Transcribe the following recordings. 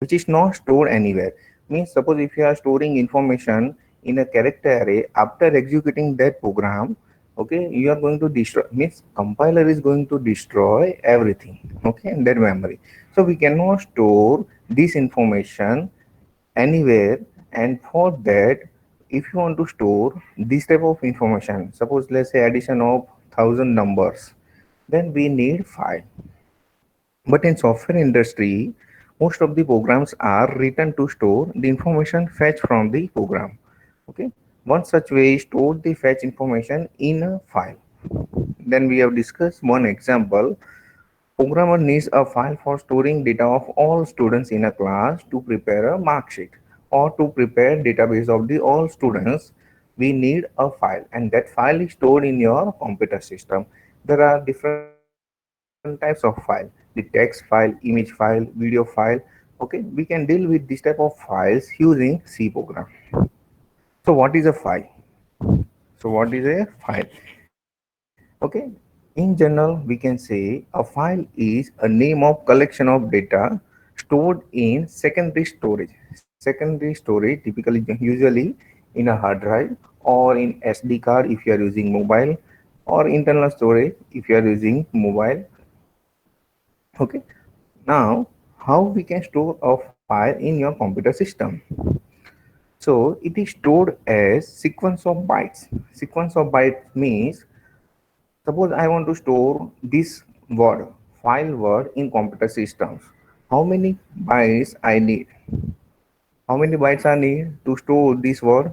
which is not stored anywhere. Means suppose if you are storing information in a character array, after executing that program, okay, you are going to destroy, means compiler is going to destroy everything, okay, in that memory. So we cannot store this information anywhere. And for that, if you want to store this type of information, suppose let's say addition of 1,000 numbers, then we need file. But in software industry, most of the programs are written to store the information fetched from the program. Okay. One such way is store the fetch information in a file. Then we have discussed one example. Programmer needs a file for storing data of all students in a class to prepare a mark sheet or to prepare database of the all students. We need a file, and that file is stored in your computer system. There are different types of file: the text file, image file, video file. Okay, we can deal with this type of files using C program. So what is a file? Okay, in general, we can say a file is a name of collection of data stored in secondary storage. Secondary storage typically, usually in a hard drive or in SD card if you are using mobile, or internal storage if you are using mobile. Okay, now how we can store a file in your computer system? So it is stored as sequence of bytes. Sequence of bytes means, suppose I want to store this word, file word in computer systems. How many bytes I need? How many bytes I need to store this word?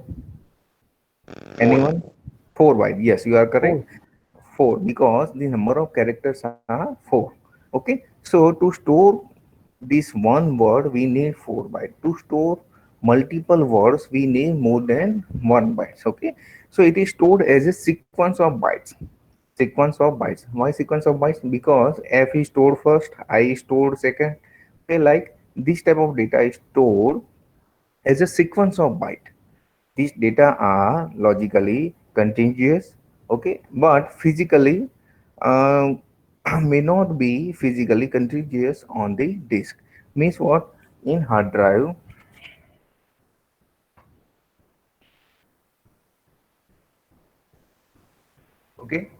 Four. Anyone? 4 bytes. Yes, you are correct. Four. 4, because the number of characters are 4. Okay. So to store this one word, we need 4 bytes. To store multiple words, we need more than 1 bytes. Okay. So it is stored as a sequence of bytes. Sequence of bytes. Why sequence of bytes? Because F is stored first, I is stored second. Okay, like this type of data is stored as a sequence of byte. These data are logically contiguous, okay, but physically um, may not be physically contiguous on the disk. Means what? In hard drive, okay,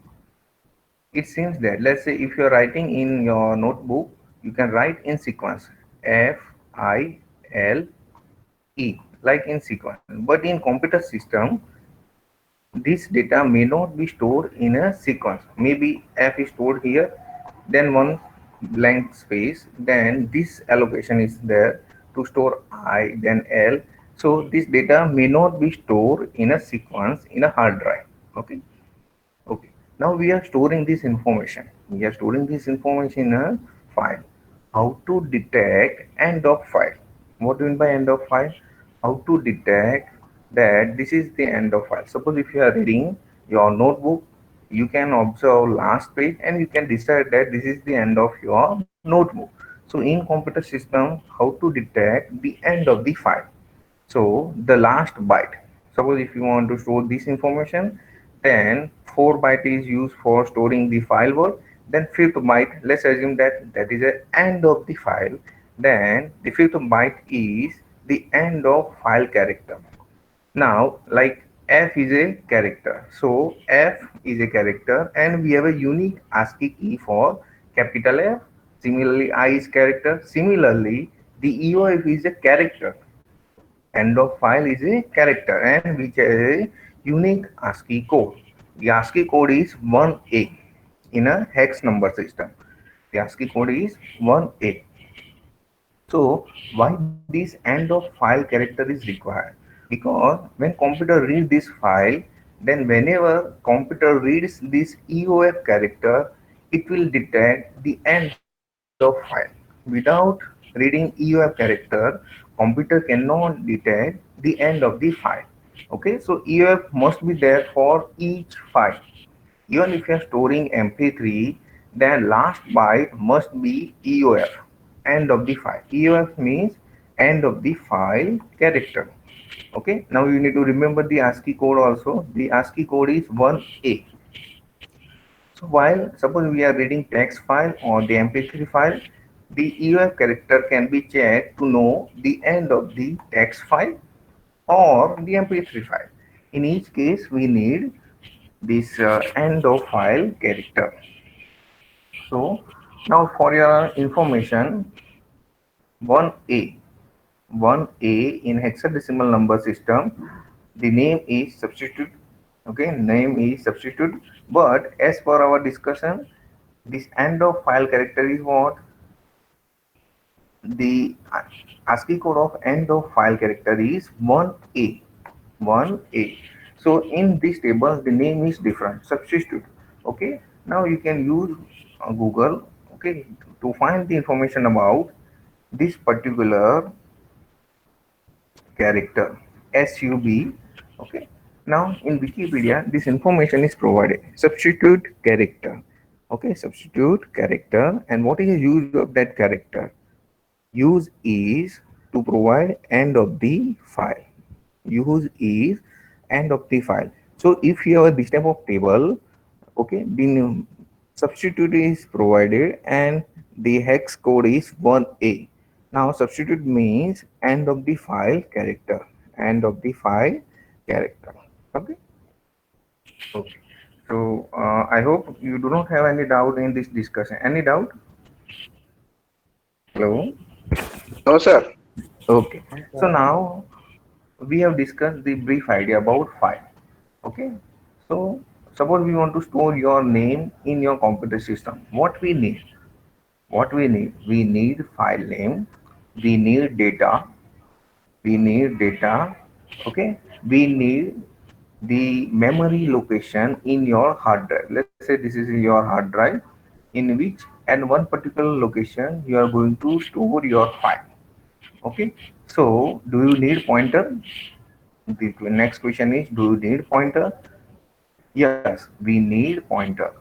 it seems that, let's say if you're writing in your notebook, you can write in sequence FILE, like in sequence. But in computer system, this data may not be stored in a sequence. Maybe F is stored here, then one blank space, then this allocation is there to store I, then L. So this data may not be stored in a sequence in a hard drive. Okay. Okay. Now we are storing this information. We are storing this information in a file. How to detect end of file? What do you mean by end of file? How to detect that this is the end of file? Suppose if you are reading your notebook, you can observe last page and you can decide that this is the end of your notebook. So in computer system, how to detect the end of the file? So the last byte, suppose if you want to store this information, then 4 byte is used for storing the file word. Then fifth byte, let's assume that that is the end of the file. Then the fifth byte is the end of file character. Now, like F is a character. So F is a character and we have a unique ASCII key for capital F. Similarly, I is character. Similarly, the EOF is a character. End of file is a character and which has a unique ASCII code. The ASCII code is 1A in a hex number system. The ASCII code is 1A. So why this end of file character is required? Because when computer read this file, then whenever computer reads this EOF character, it will detect the end of file. Without reading EOF character, computer cannot detect the end of the file. Okay, so EOF must be there for each file. Even if you are storing MP3, then last byte must be EOF, end of the file. EOF means end of the file character. Okay, now you need to remember the ASCII code also. The ASCII code is 1A. So while suppose we are reading text file or the MP3 file, The EOF character can be checked to know the end of the text file or the MP3 file. In each case, we need this end of file character. So now for your information, 1A, 1A in hexadecimal number system, the name is substitute. Okay, name is substitute. But as per our discussion, this end of file character is what? The ASCII code of end of file character is 1A. 1A. So in this table, the name is different. Substitute. Okay. Now you can use Google. Okay, to find the information about this particular character SUB. Okay. Now in Wikipedia, this information is provided. Substitute character. Okay, substitute character. And what is the use of that character? Use is to provide end of the file. Use is end of the file. So if you have this type of table, okay, the substitute is provided and the hex code is 1A. Now substitute means end of the file character. End of the file character. Okay. Okay. So I hope you do not have any doubt in this discussion. Any doubt? Hello. No, sir. Okay. So now we have discussed the brief idea about file. Okay. So suppose we want to store your name in your computer system. What we need? What we need? We need file name. We need data. We need data. Okay. We need the memory location in your hard drive. Let's say this is your hard drive in which at one particular location you are going to store your file. Okay. So do you need pointer? The next question is, do you need pointer? Yes, we need pointer.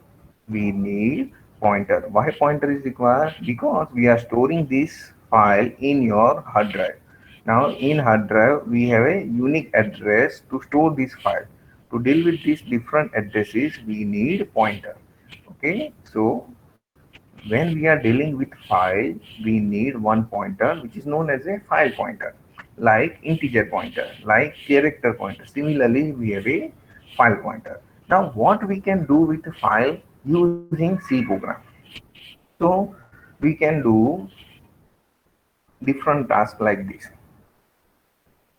We need pointer. Why pointer is required? Because we are storing this file in your hard drive. Now in hard drive, we have a unique address to store this file. To deal with these different addresses, we need pointer. Okay, so when we are dealing with file, we need one pointer which is known as a file pointer, like integer pointer, like character pointer. Similarly, we have a file pointer. Now what we can do with the file using C program? So we can do different tasks like this.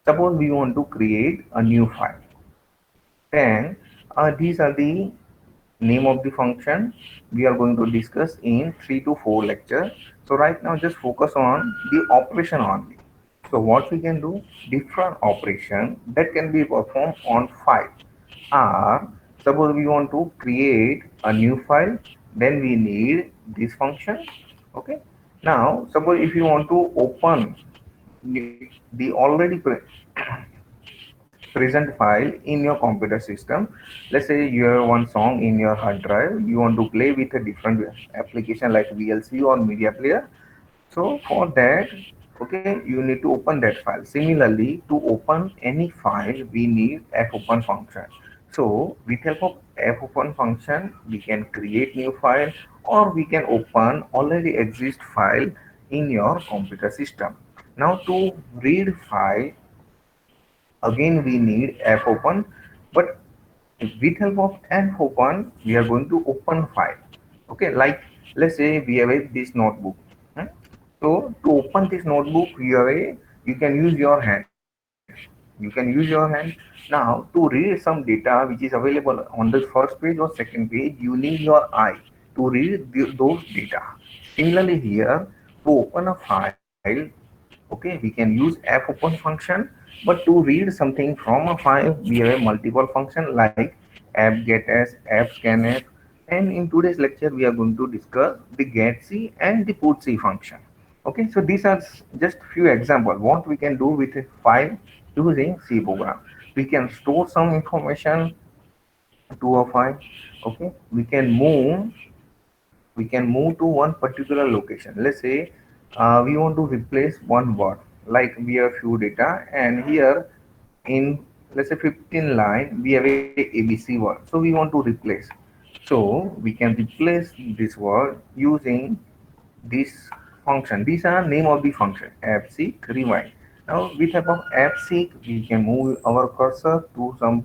Suppose we want to create a new file, then these are the name of the function we are going to discuss in 3 to 4 lectures. So right now just focus on the operation only. So what we can do, different operation that can be performed on file are, suppose we want to create a new file, then we need this function. Okay, now suppose if you want to open the already present file in your computer system. Let's say you have one song in your hard drive, you want to play with a different application like VLC or media player. So for that, okay, you need to open that file. Similarly, to open any file, we need fopen function. So with help of fopen function, we can create new file or we can open already exist file in your computer system. Now to read file, again we need fopen, but with help of fopen, we are going to open file. Okay, like let's say we have this notebook. Hmm? So to open this notebook, you can use your hand. You can use your hand. Now to read some data which is available on the first page or second page, you need your eye to read those data. Similarly here, to open a file, okay, we can use fopen function, but to read something from a file, we have a multiple function like appgetS, appscanf, and in today's lecture we are going to discuss the getC and the putC function. Okay, so these are just few examples what we can do with a file using C program. We can store some information to a file. Okay, we can move to one particular location. Let's say we want to replace one word, like we have few data and here in, let's say 15 line we have a ABC word, so we want to replace. So we can replace this word using this function. These are name of the function appseek, rewind. Now with help of appseek, we can move our cursor to some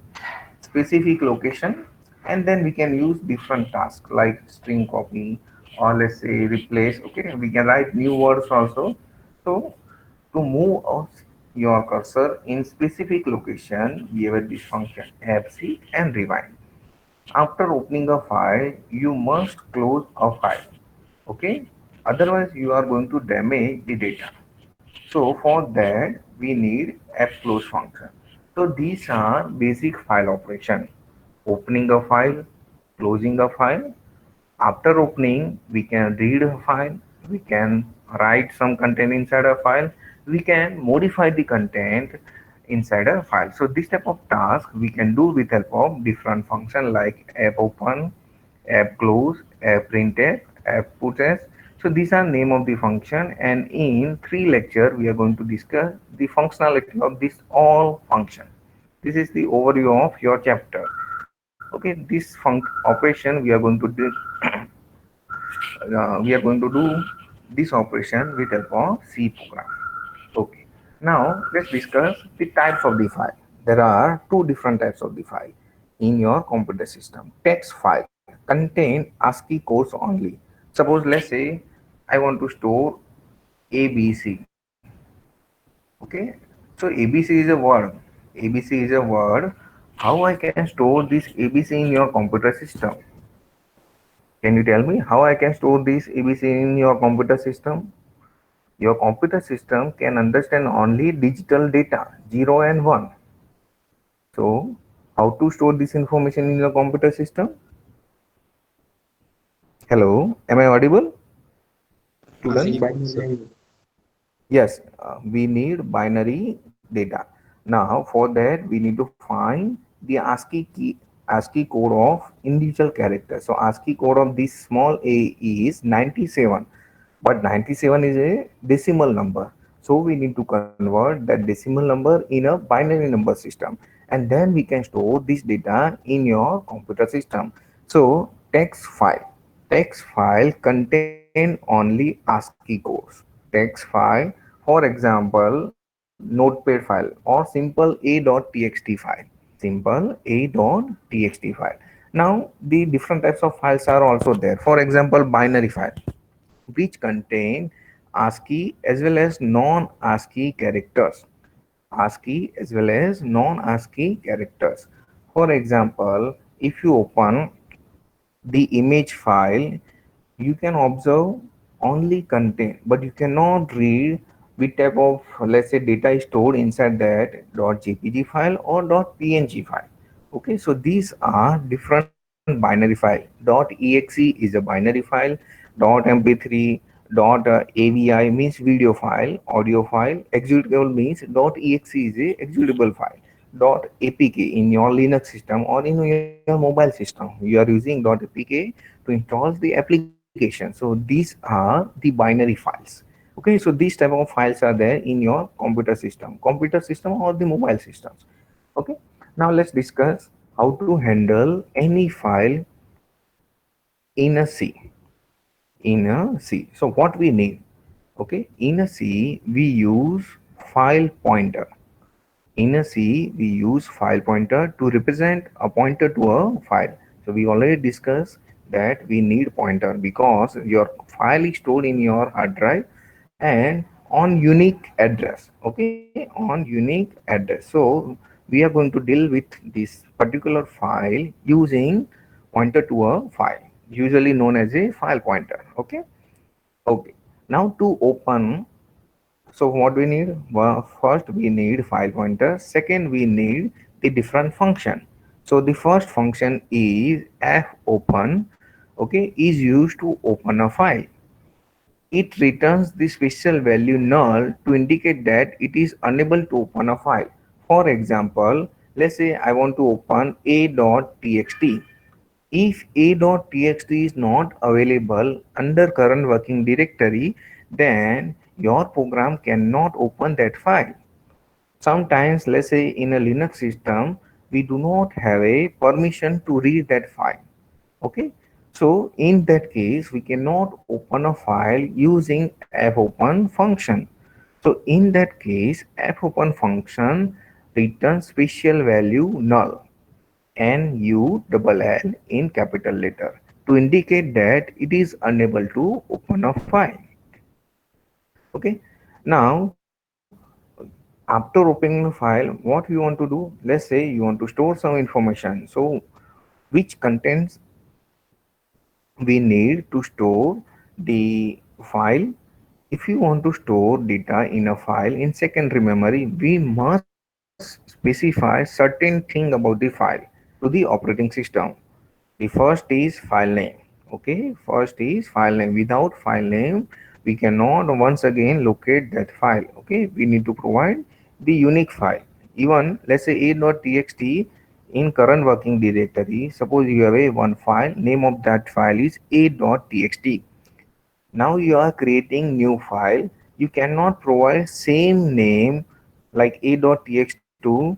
specific location, and then we can use different tasks like string copy, or let's say replace. Okay, we can write new words also. So to move your cursor in specific location, we have this function appseek and rewind. After opening a file, you must close a file. Okay, otherwise you are going to damage the data. So for that we need app close function. So these are basic file operation: opening a file, closing a file. After opening, we can read a file, we can write some content inside a file, we can modify the content inside a file. So this type of task we can do with help of different function like app open, app close, app printf, app puts. So these are name of the function, and in three lecture we are going to discuss the functionality of this all function. This is the overview of your chapter. Okay, this operation we are going to do, this operation with help of C program. Okay. Now let's discuss the types of the file. There are two different types of the file in your computer system. Text file contain ASCII codes only. Suppose let's say I want to store ABC. Okay. So ABC is a word. ABC is a word. How I can store this ABC in your computer system? Can you tell me how I can store this ABC in your computer system? Your computer system can understand only digital data, 0 and 1. So, how to store this information in your computer system? Hello, am I audible, students? Yes, we need binary data. Now, for that, we need to find the ASCII key, ASCII code of individual character. So, ASCII code of this small a is 97, but 97 is a decimal number. So, we need to convert that decimal number in a binary number system, and then we can store this data in your computer system. So, text file contain only ASCII codes. Text file, for example, notepad file or simple a.txt file. Simple a.txt file. Now, the different types of files are also there. For example, binary file, which contain ASCII as well as non-ASCII characters. ASCII as well as non-ASCII characters. For example, if you open the image file, you can observe only content, but you cannot read which type of, let's say, data is stored inside that .jpg file or .png file. Okay, so these are different binary file. .exe is a binary file. .mp3, .avi means video file, audio file. Executable means .exe is a executable file. .apk in your Linux system or in your mobile system, you are using .apk to install the application. So these are the binary files. Okay, so these type of files are there in your computer system or the mobile systems. Okay, now let's discuss how to handle any file in a C. In a C, so what we need? Okay, in a C we use file pointer. In a C, we use file pointer to represent a pointer to a file. So we already discussed that we need pointer because your file is stored in your hard drive and on unique address. Okay, on unique address. So we are going to deal with this particular file using pointer to a file, usually known as a file pointer. Okay. Okay. Now to open, so what we need? Well, first we need file pointer. Second, we need the different function. So the first function is fopen. Okay, is used to open a file. It returns the special value null to indicate that it is unable to open a file. For example, let's say I want to open a.txt. If a.txt is not available under current working directory, then your program cannot open that file. Sometimes, let's say in a Linux system, we do not have a permission to read that file. Okay. So in that case, we cannot open a file using fopen function. So in that case, fopen function returns special value null NULL in capital letter to indicate that it is unable to open a file. Okay. Now, after opening the file, what you want to do? Let's say you want to store some information. So, which contents we need to store the file? If you want to store data in a file in secondary memory, we must specify certain thing about the file to the operating system. The first is file name. Okay, first is file name. Without file name, we cannot once again locate that file. Okay, we need to provide the unique file. Even let's say a.txt in current working directory. Suppose you have a one file. Name of that file is a.txt. Now you are creating new file. You cannot provide same name like a.txt to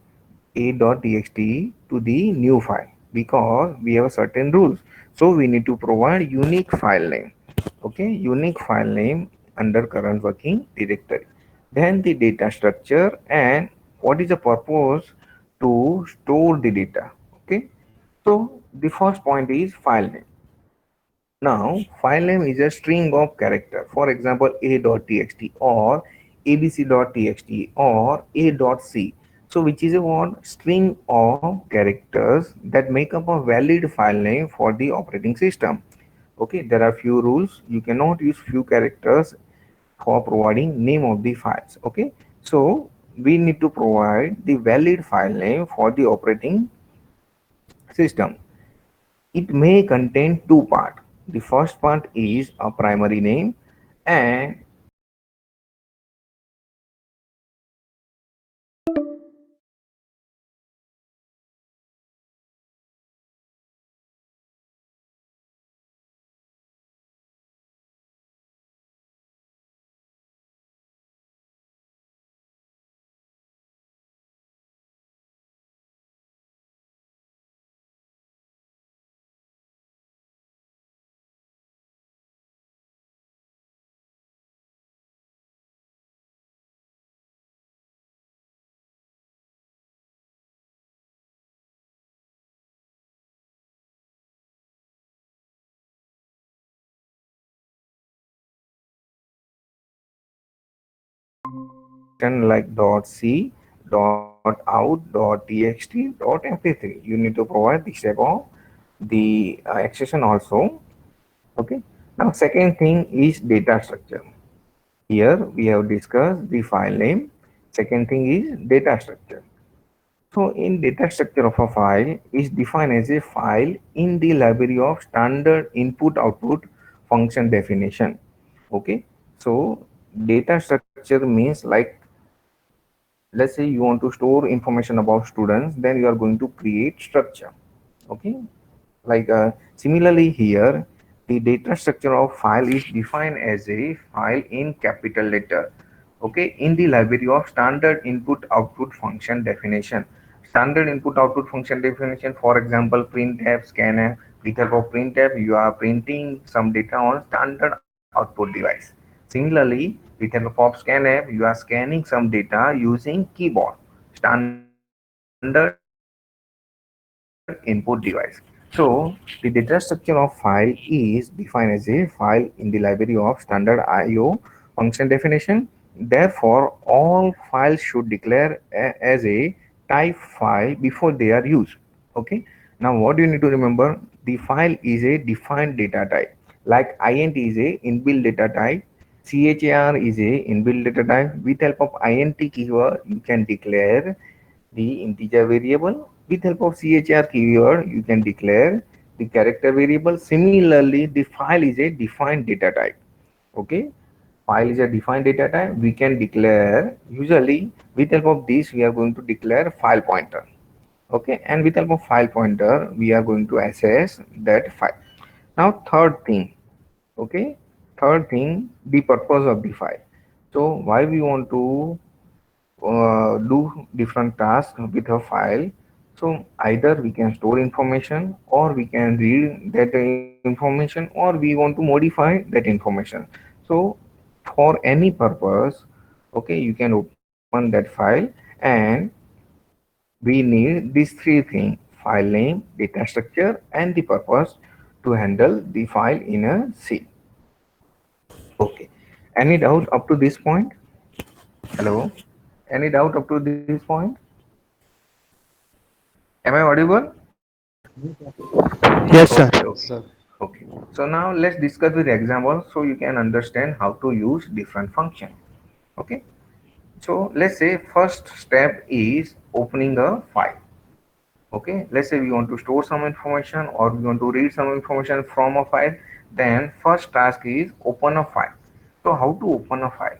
the new file because we have certain rules. So we need to provide unique file name. Okay, unique file name under current working directory. Then the data structure and what is the purpose to store the data. Okay, so the first point is file name. Now, file name is a string of character. For example, a.txt or abc.txt or a.c. So, which is a one string of characters that make up a valid file name for the operating system. Okay, there are few rules. You cannot use few characters for providing name of the files. Okay, so we need to provide the valid file name for the operating system. It may contain two parts. The first part is a primary name and like .c, .out.txt, .mp3. You need to provide this type of the extension also. Okay. Now second thing is data structure. Here we have discussed the file name. Second thing is data structure. So in data structure of a file is defined as a file in the library of standard input output function definition. Okay. So data structure means like let's say you want to store information about students, then you are going to create structure. Okay. Like similarly here, the data structure of file is defined as a file in capital letter. Okay, in the library of standard input output function definition. Standard input output function definition, for example, printf, scanf. With help of printf, you are printing some data on standard output device. Similarly, with help of scanf, you are scanning some data using keyboard, standard input device. So the data structure of file is defined as a file in the library of standard IO function definition. Therefore, all files should declare as a type file before they are used. Okay. Now, what you need to remember, the file is a defined data type. Like int is a inbuilt data type, char is a inbuilt data type. With help of int keyword, you can declare the integer variable. With help of chr keyword, you can declare the character variable. Similarly, the file is a defined data type. Okay, file is a defined data type. We can declare usually with help of this we are going to declare file pointer. Okay, and with help of file pointer we are going to access that file. Now third thing. Okay, third thing, the purpose of the file. So why we want to do different tasks with a file. So either we can store information or we can read that information or we want to modify that information. So for any purpose, okay, you can open that file and we need these three things: file name, data structure, and the purpose to handle the file in a C. Okay. Any doubt up to this point? Hello? Any doubt up to this point? Am I audible? Yes, Okay, sir. okay. Yes, sir. Okay. So now let's discuss with example so you can understand how to use different function. Okay. So let's say first step is opening a file. Okay. Let's say we want to store some information or we want to read some information from a file. Then first task is open a file. So how to open a file?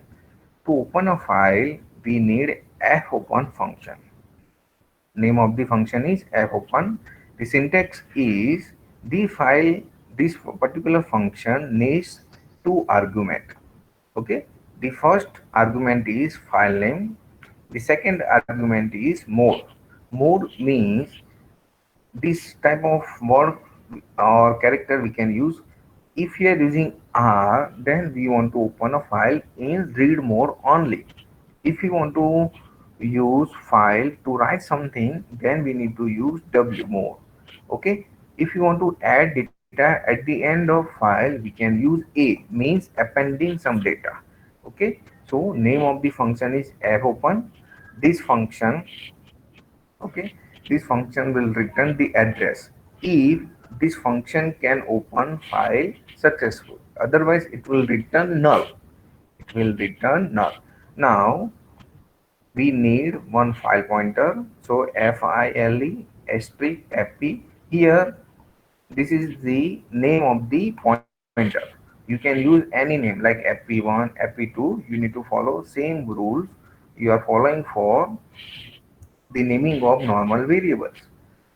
To open a file, we need fopen function. Name of the function is fopen. The syntax is the file, this particular function needs two argument. Okay, the first argument is file name, the second argument is mode. Mode means this type of word or character we can use. If we are using R, then we want to open a file in read mode only. If we want to use file to write something, then we need to use W mode. Okay. If you want to add data at the end of file, we can use A, means appending some data. Okay. So name of the function is fopen. This function, okay, this function will return the address if this function can open file successful, otherwise it will return null. It will return null. Now we need one file pointer, so file asterisk fp. Here this is the name of the pointer. You can use any name like fp1 fp2. You need to follow same rules you are following for the naming of normal variables.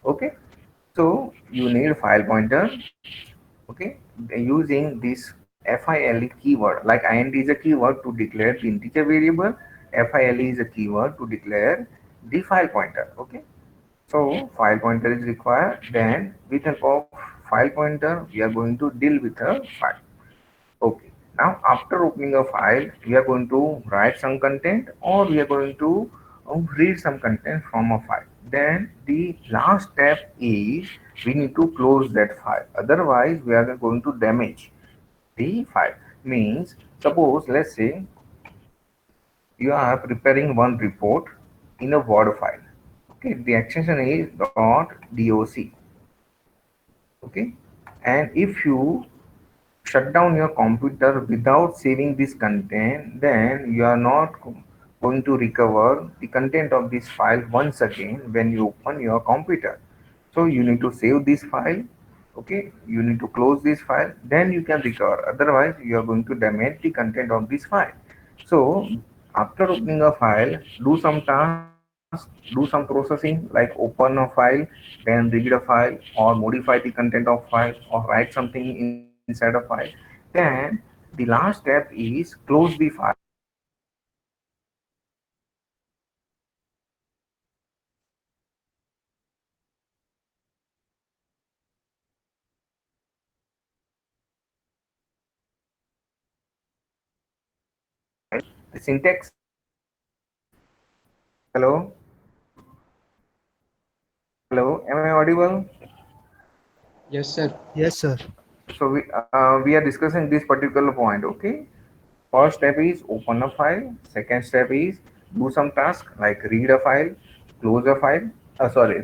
Okay, so you need file pointer. Okay, using this file keyword, like int is a keyword to declare the integer variable, file is a keyword to declare the file pointer. Okay, so file pointer is required. Then with help of file pointer we are going to deal with a file. Okay. Now, after opening a file, we are going to write some content or we are going to read some content from a file. Then the last step is we need to close that file. Otherwise, we are going to damage the file. Means, suppose, let's say you are preparing one report in a Word file. Okay, the extension is .doc. Okay, and if you shut down your computer without saving this content, then you are not going to recover the content of this file once again when you open your computer. So you need to save this file. Okay, you need to close this file, then you can recover. Otherwise, you are going to damage the content of this file. So after opening a file, do some task, do some processing like open a file, then read a file or modify the content of file or write something inside a file. Then the last step is close the file. Close the file means you need to delete the content of this file. Okay, now after closing the file, the syntax. Hello, hello, am I audible? Yes, sir. Yes, sir. So we are discussing this particular point. Okay, first step is open a file. Second step is do some task like read a file, close a file.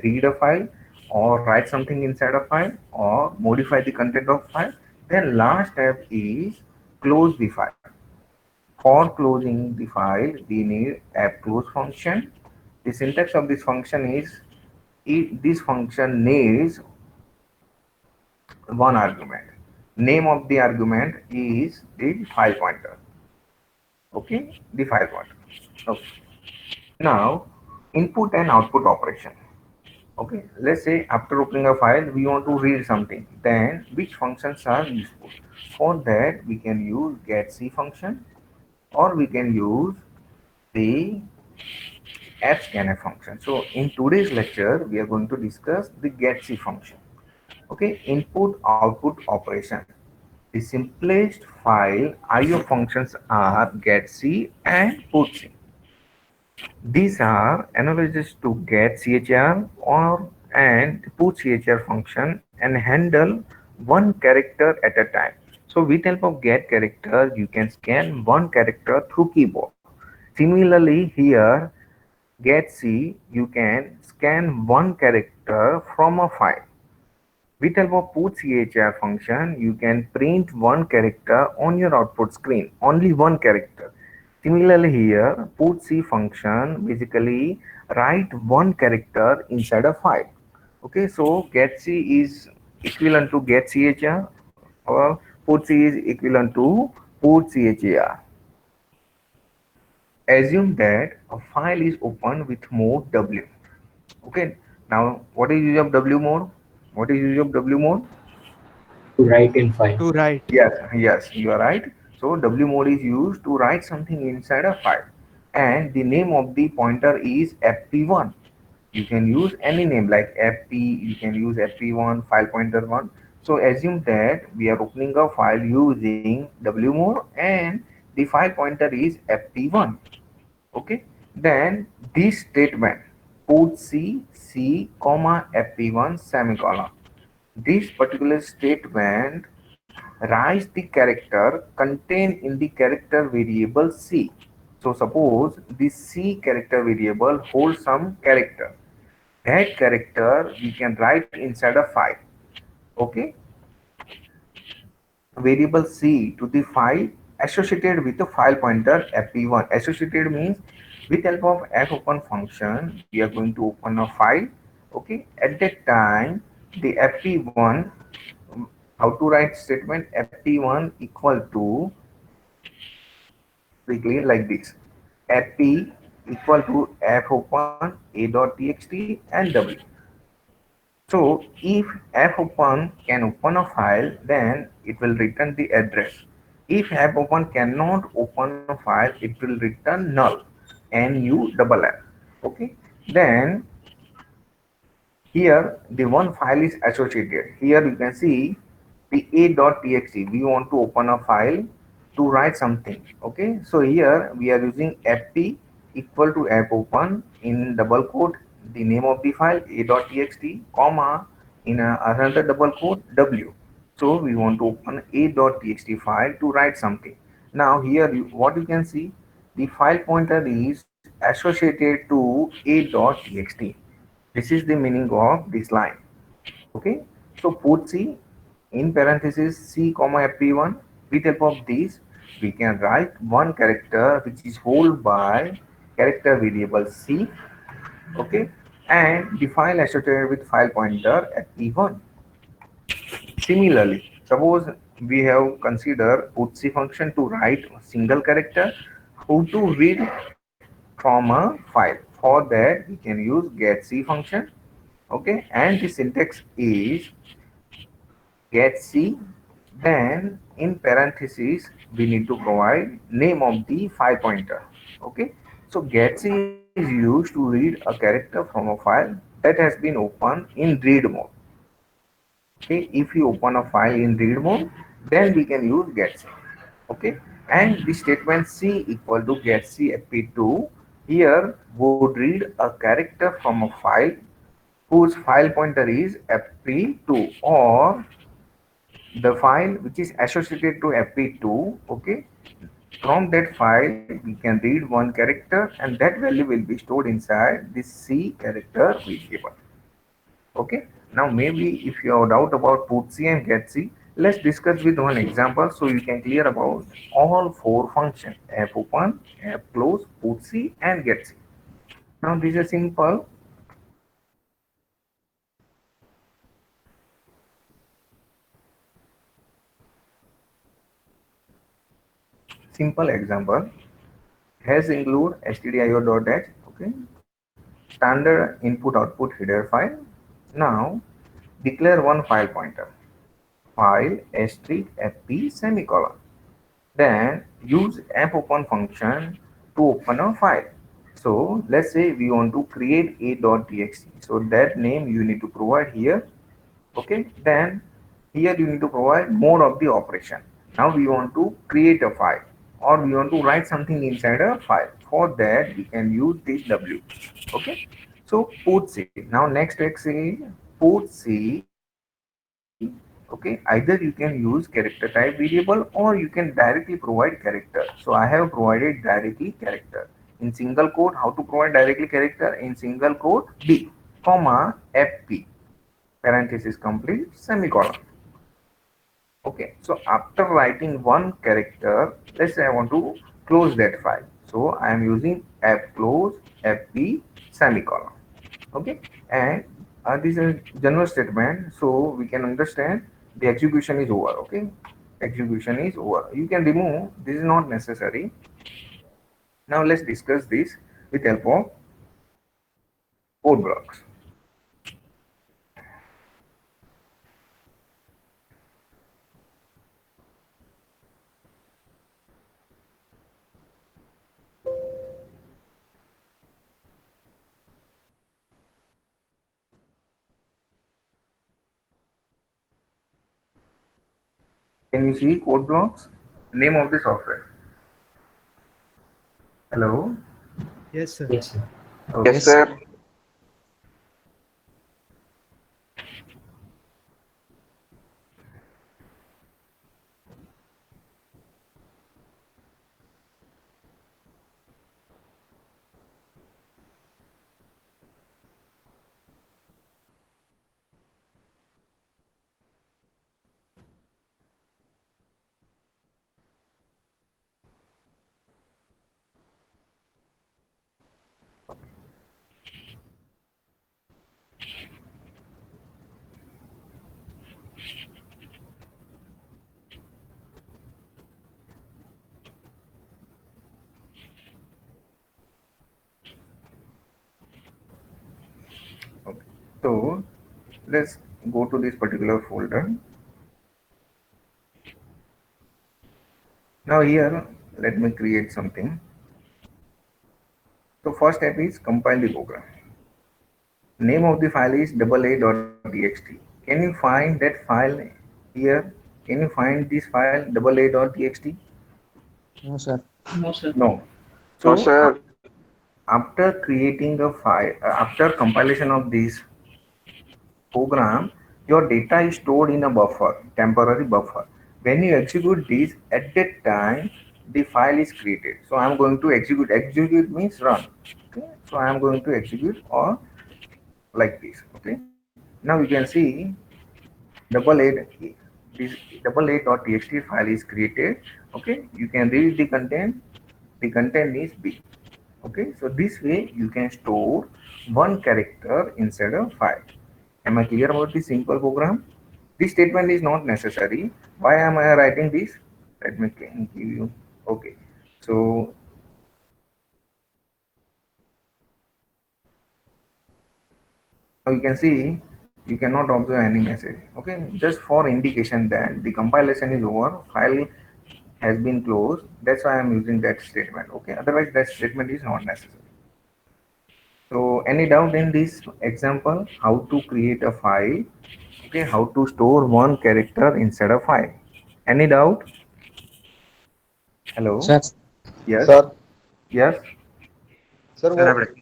Read a file or write something inside a file or modify the content of file. Then last step is close the file. For closing the file, we need app close function. The syntax of this function is this function needs one argument. Name of the argument is the file pointer. Okay, the file pointer. Okay. Now, input and output operation. Okay, let's say after opening a file, we want to read something. Then, which functions are useful? For that, we can use getC function or we can use the fscanf function. So in today's lecture, we are going to discuss the getC function. Okay, input output operation. The simplest file IO functions are getC and putC. These are analogous to getChr or and putChr function and handle one character at a time. So with help of get character, you can scan one character through keyboard. Similarly, here getC, you can scan one character from a file. With help of putChr function, you can print one character on your output screen, only one character. Similarly here, putC function basically write one character inside a file. Okay, so getC is equivalent to getChr or putC is equivalent to putChr. Assume that a file is open with mode W. Okay, now what is use of W mode? What is use of W mode? to write in file. To write. Yes, you are right. So W mode is used to write something inside a file, and the name of the pointer is fp1. You can use any name like fp. You can use fp1 file pointer one. So assume that we are opening a file using W mode, and the file pointer is fp1. Okay, then this statement put c comma fp1 semicolon. This particular statement writes the character contained in the character variable c. So suppose this c character variable holds some character. That character we can write inside a file. Okay, variable c to the file associated with the file pointer fp1. Associated means with help of fopen function we are going to open a file. Okay, at that time the fp1, how to write statement fp1 equal to quickly like this: fp equal to fopen a.txt and w. So if fopen can open a file, then it will return the address. If fopen cannot open a file, it will return null, null. Okay, then here the one file is associated. Here you can see the a.txt. We want to open a file to write something. Okay, so here we are using fp equal to fopen in double quote the name of the file a.txt comma in another double quote w. So we want to open a.txt file to write something. Now here what you can see, the file pointer is associated to a.txt. This is the meaning of this line. Okay, so put c in parenthesis c comma fp1. With help of this we can write one character which is held by character variable c. Okay, and the file associated with file pointer fp1. Similarly, suppose we have considered putC function to write a single character how to read from a file. For that we can use getC function. Okay, and the syntax is getC, then in parentheses we need to provide name of the file pointer. Okay, so getC is used to read a character from a file that has been opened in read mode. Okay, if you open a file in read mode, then we can use getC. Okay, and the statement c equal to getC fp2 here would read a character from a file whose file pointer is fp2, or the file which is associated to fp2. Okay, from that file we can read one character, and that value will be stored inside this c character variable. Okay, now maybe if you have doubt about putC and getC, let's discuss with one example so you can clear about all four functions: fopen, fclose, putC and getC. Now this is a simple example. Has include stdio.h. Okay, standard input output header file. Now declare one file pointer, file fp semicolon. Then use fopen function to open a file. So let's say we want to create a.txt. So that name you need to provide here. Okay, then here you need to provide mode of the operation. Now we want to create a file or we want to write something inside a file. For that we can use this w. Okay, so put c. Now next text is put c. Okay, either you can use character type variable or you can directly provide character. So I have provided directly character in single quote. How to provide directly character in single quote? B comma fp parenthesis complete semicolon. Okay, so after writing one character, let's say I want to close that file. So I am using f close fp semicolon. Okay, and this is general statement, so we can understand the execution is over. Okay, execution is over. You can remove. This is not necessary. Now let's discuss this with help of code blocks. Can you see code blocks? Name of the software. Hello. Yes, sir. Yes, sir. Okay. Yes, sir. Okay. So let's go to this particular folder. Now here, let me create something. So first step is compile the program. Name of the file is AA.txt. Can you find that file here? Can you find this file AA.txt? No, sir. No. No, So sir. after creating a file, after compilation of this program, your data is stored in a buffer, temporary buffer. When you execute this, at that time, the file is created. So I'm going to execute. Execute means run. Okay. So I'm going to execute or like this. Okay. Now you can see double eight. This AA.txt file is created. Okay. You can read the content. The content is B. Okay. So this way you can store one character inside a file. Am I clear about this simple program? This statement is not necessary. Why am I writing this? Let me give you. Okay. So now you can see you cannot observe any message. Okay. Just for indication that the compilation is over, file has been closed. That's why I'm using that statement. Okay. Otherwise, that statement is not necessary. So any doubt in this example? How to create a file? Okay. How to store one character inside a file? Any doubt? Hello. Sir. Yes. Sir Yes. Sir Elaborate.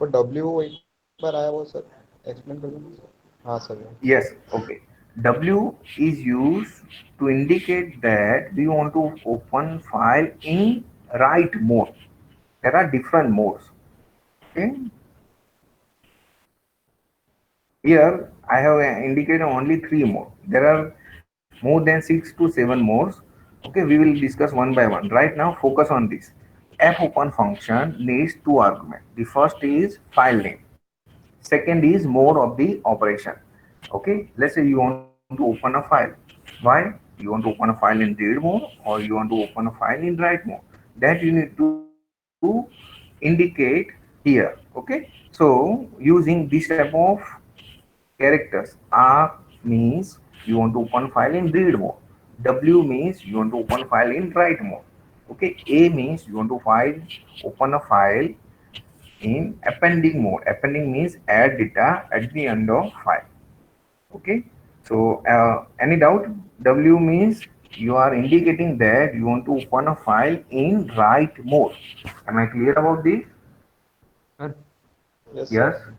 वो W एक बार आया वो sir explain कर दो sir हाँ sir Yes, okay. W is used to indicate that we want to open file in write mode. There are different modes. Okay. Here I have indicated only three modes. There are more than 6 to 7 modes. Okay, we will discuss one by one. Right now, focus on this. Fopen function needs two arguments. The first is file name. Second is mode of the operation. Okay, let's say you want to open a file. Why? You want to open a file in read mode or you want to open a file in write mode. That you need to indicate here. Okay, so using this type of characters, R means you want to open file in read mode. W means you want to open file in write mode. Okay, A means you want to open a file in appending mode. Appending means add data at the end of file. Okay. So any doubt? W means you are indicating that you want to open a file in write mode. Am I clear about this? Sir Yes, Yes. sir.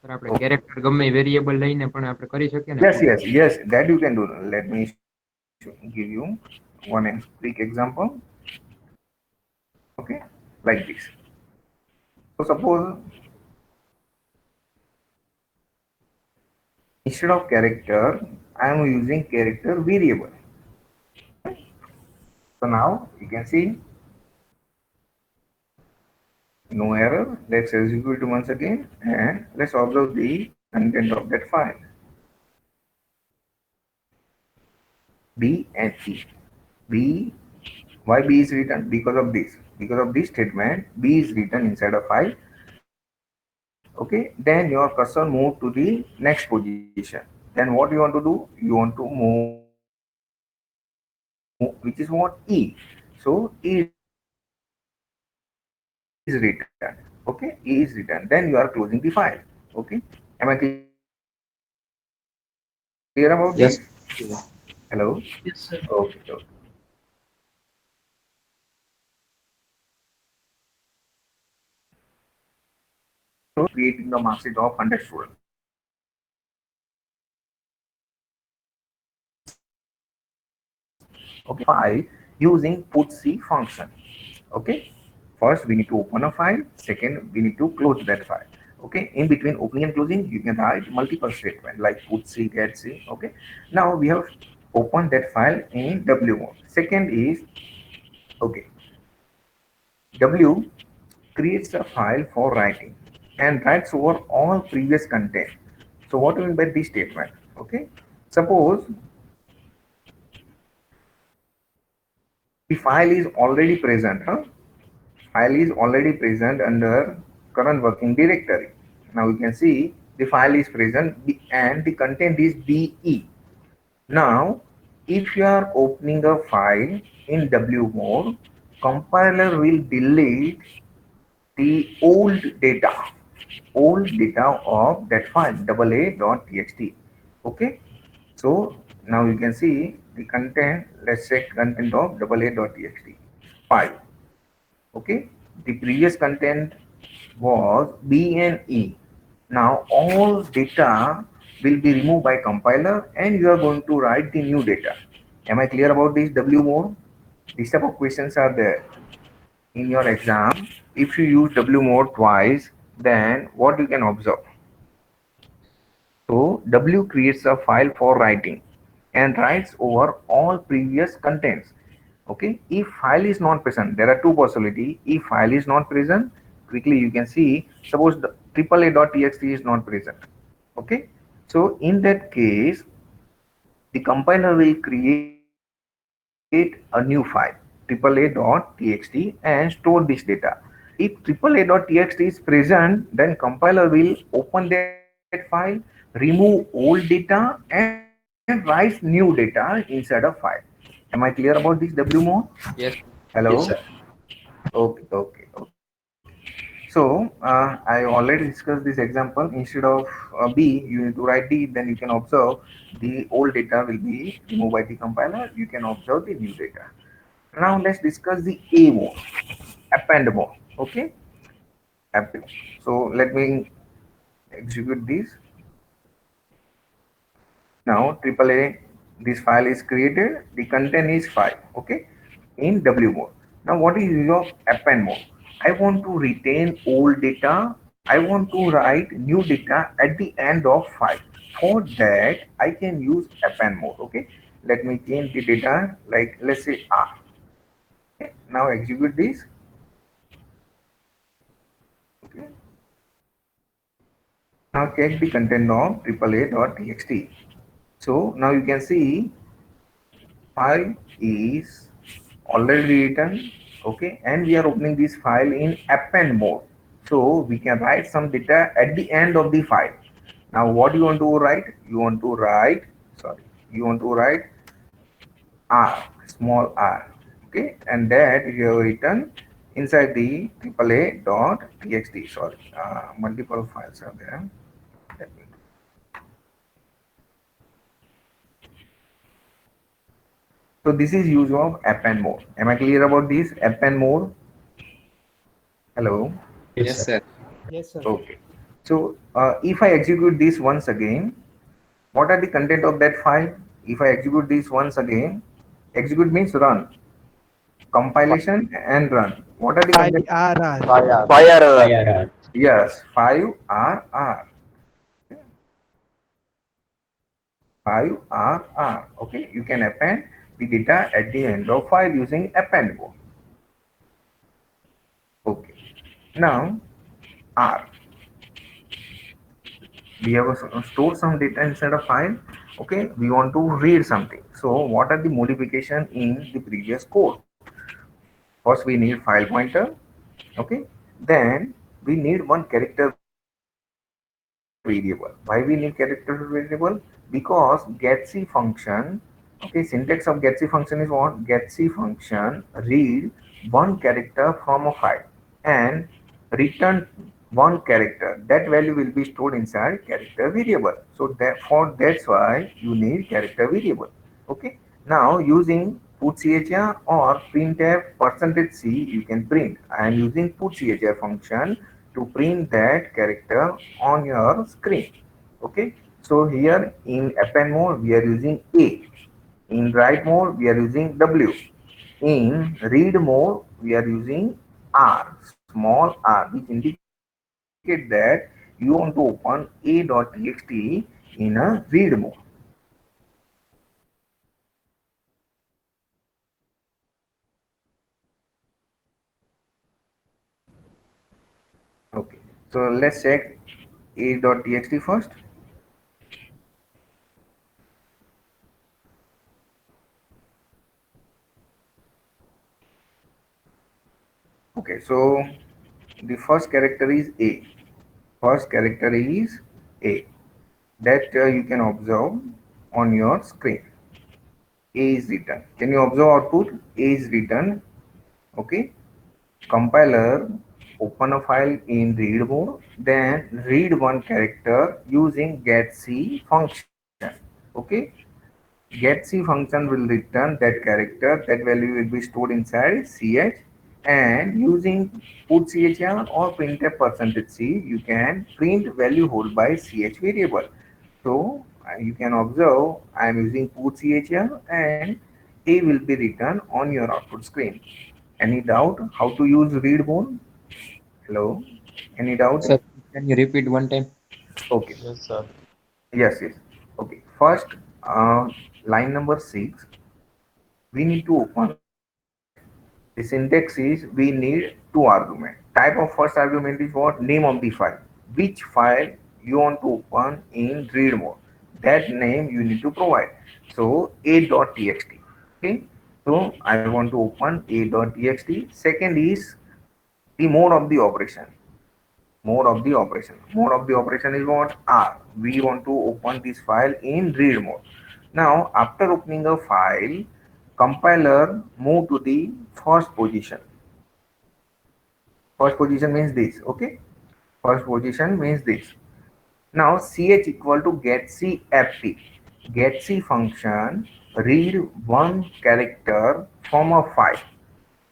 Sir આપણે character ગમે variable લઈને પણ આપણે કરી શકીએ ને Yes, yes, yes. That you can do. Let me give you one quick example. Okay, like this. So suppose instead of character, I am using character variable. So now you can see no error. Let's execute once again and let's observe the content of that file. B and E. B, why B is written? Because of this. Because of this statement, B is written inside a file. Okay, then your cursor move to the next position. Then what you want to do? You want to move, which is what? E. So E is written. Okay, E is written. Then you are closing the file. Okay, am I clear about this? Yes. Hello. Yes, sir. Okay, okay. So creating the mark sheet of 100 students. Okay, file using putc function. Okay, first we need to open a file. Second, we need to close that file. Okay, in between opening and closing, you can write multiple statements like putc, getc. Okay, now we have opened that file in W mode. Second is okay. W creates a file for writing and writes over all previous content. So what do you mean by this statement? Okay, suppose the file is already present. File is already present under current working directory. Now you can see the file is present and the content is BE. Now, if you are opening a file in W mode, compiler will delete the old data of that file AA.txt. Okay, so now you can see the content. Let's check content of AA.txt file. Okay, the previous content was B and E. Now all data will be removed by compiler and you are going to write the new data. Am I clear about this W mode? These type of questions are there in your exam. If you use W mode twice, then what you can observe? So W creates a file for writing and writes over all previous contents. Okay, if file is not present, there are two possibilities. If file is not present, quickly you can see, suppose the AAA.txt is not present. Okay, so in that case, the compiler will create a new file, AAA.txt, and store this data. If AAA.txt is present, then compiler will open that file, remove old data, and write new data inside a file. Am I clear about this W mode? Yes. Hello. Yes, sir. Okay, okay, okay. So I already discussed this example. Instead of B, you need to write D. Then you can observe the old data will be removed by the compiler. You can observe the new data. Now let's discuss the A mode, append mode. Okay, append. So let me execute this. Now AAA, this file is created. The content is 5. Okay, in W mode. Now what is your append mode? I want to retain old data. I want to write new data at the end of file. For that, I can use append mode. Okay, let me change the data like let's say R. Okay, now execute this. Okay. Now check the content of AAA.txt. So now you can see file is already written. Okay, and we are opening this file in append mode, so we can write some data at the end of the file. Now what you want to write? You want to write, sorry, you want to write R, small r. Okay, and that you have written inside the AAA.txt. Sorry, multiple files are there. Let me- So this is use of append mode. Am I clear about this append mode? Hello. Yes, Yes, sir. sir. Yes, sir. Okay. So if I execute this once again, what are the content of that file? If I execute this once again, execute means run, compilation and run. What are the content? IRR. Fire. IRR. Yes, 5RR. 5RR. Okay, you can append the data at the end of file using append mode. Okay. Now R. We have stored some data inside a file. Okay, we want to read something. So what are the modification in the previous code? First we need file pointer. Okay, then we need one character variable. Why we need character variable? Because getC function, okay, syntax of getC function is what? getC function read one character from a file and return one character. That value will be stored inside character variable. So that's why you need character variable. Okay. Now using putchr or printf %c, you can print. I am using putchr function to print that character on your screen. Okay. So here in append mode we are using A. In write mode we are using W. In read mode we are using R, small r, which indicate that you want to open a.txt in a read mode. Okay, so let's check a.txt first. Okay, so the first character is A. First character is A. That you can observe on your screen. A is written. Can you observe output? A is written. Okay. Compiler open a file in read mode, then read one character using getC function. Okay. getC function will return that character. That value will be stored inside ch, and using putchr or printf %c, you can print value hold by ch variable. So you can observe I am using putchr and a will be written on your output screen. Any doubt how to use read mode? Hello? Any doubt? Sir, can you repeat one time? Okay. Yes, sir. Yes, yes. Okay. First, line number 6, we need to open a file. The syntax is we need two arguments. Type of first argument is what? Name of the file. Which file you want to open in read mode. That name you need to provide. So a.txt. Okay. So I want to open a.txt. Second is the mode of the operation. Mode of the operation. Mode of the operation is what? R. We want to open this file in read mode. Now, after opening a file, compiler move to the first position. First position means this. Okay. First position means this. Now, ch equal to getC fp. getC function read one character from a file.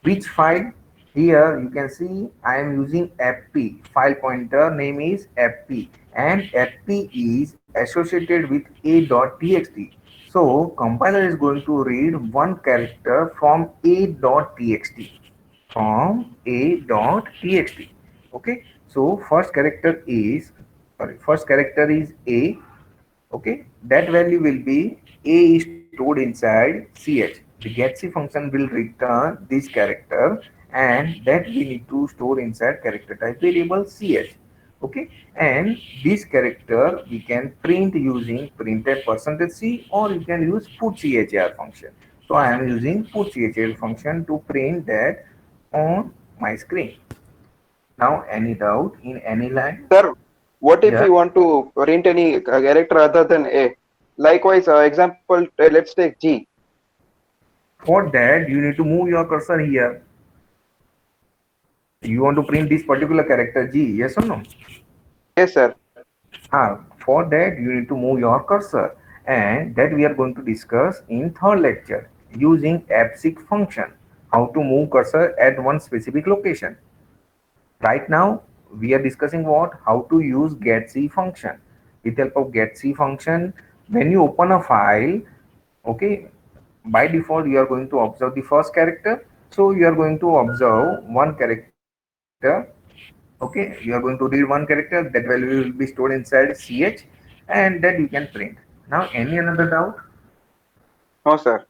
Which file? Here you can see I am using fp. File pointer name is fp, and fp is associated with a.txt. So compiler is going to read one character from a.txt. From a.txt. Okay. So first character is a. Okay, that value will be a is stored inside ch. The getC function will return this character, and that we need to store inside character type variable ch. Okay, and this character we can print using printf %c, or you can use putchr function. So I am using putchr function to print that on my screen. Now any doubt in any line? Sir, what if Yeah. we want to print any character other than A? Likewise, example, let's take G. For that, you need to move your cursor here. You want to print this particular character G, yes or no? Yes, sir. For that you need to move your cursor, and that we are going to discuss in third lecture using absec function, how to move cursor at one specific location. Right now we are discussing what, how to use getC function. With help of getC function, when you open a file, okay, by default you are going to observe the first character, so you are going to observe one character. Okay, you are going to read one character, that value will be stored inside ch, and that you can print. Now any another doubt? No, sir.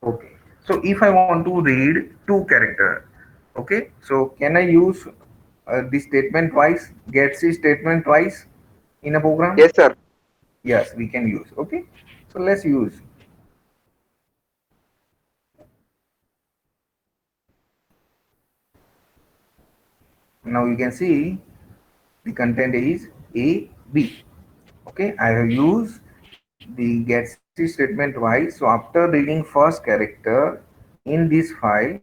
Okay, so if I want to read two character, okay, so can I use this statement twice, get C statement twice in a program? Yes, sir. Yes, we can use. Okay, so let's use. Now you can see the content is A, B. Okay, I have used the get C statement twice. So after reading first character in this file,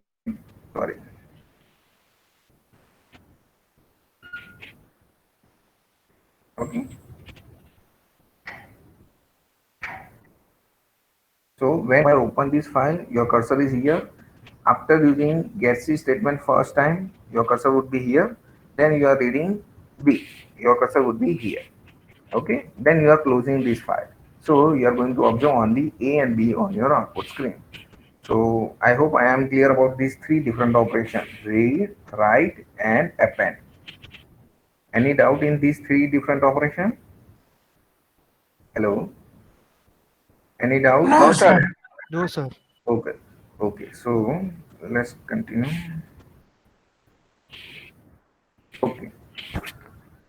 sorry, okay. So when you open this file, your cursor is here. After using get C statement first time, your cursor would be here. Then you are reading B, your cursor would be here. Okay, then you are closing this file. So you are going to observe only A and B on your output screen. So I hope I am clear about these three different operations: read, write, and append. Any doubt in these three different operations? Hello? Any doubt? No, sir. No, sir. Okay. Okay. So let's continue. Okay.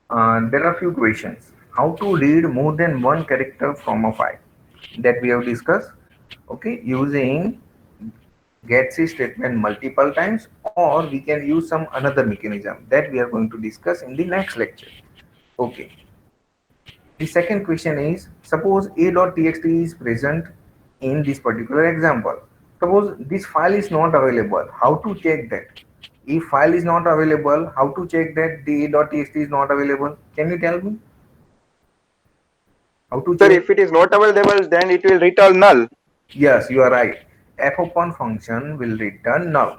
There are few questions. How to read more than one character from a file, that we have discussed. Okay, using getC statement multiple times, or we can use some another mechanism that we are going to discuss in the next lecture. Okay. The second question is, suppose a.txt is present in this particular example. Suppose this file is not available. How to check that? If file is not available, how to check that the a.txt is not available? Can you tell me? How to Sir, check? if it is not available, then it will return null. Yes, you are right. fopen function will return null.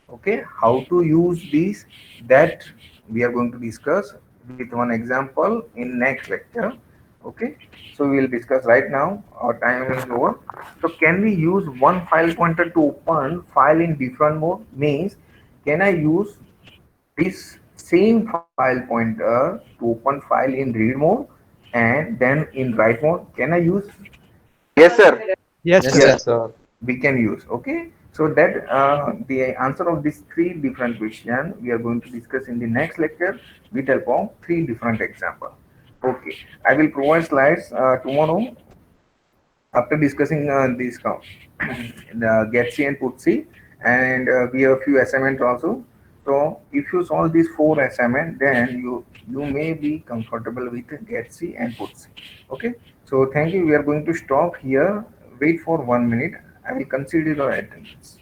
Okay, how to use this, that we are going to discuss with one example in next lecture. Okay, so we will discuss right now. Our time is over. So can we use one file pointer to open file in different mode? Means, can I use this same file pointer to open file in read mode and then in write mode? Can I use? Yes, sir. Yes, Yes, sir. Yes, sir. sir. We can use. Okay, so that the answer of these three different questions we are going to discuss in the next lecture with help of three different examples. Okay, I will provide slides tomorrow after discussing these the getC and putC, and we have a few assignments also. So if you solve these four assignments, then you may be comfortable with getC and putC. Okay, so thank you. We are going to stop here. Wait for 1 minute. I will consider your attendance.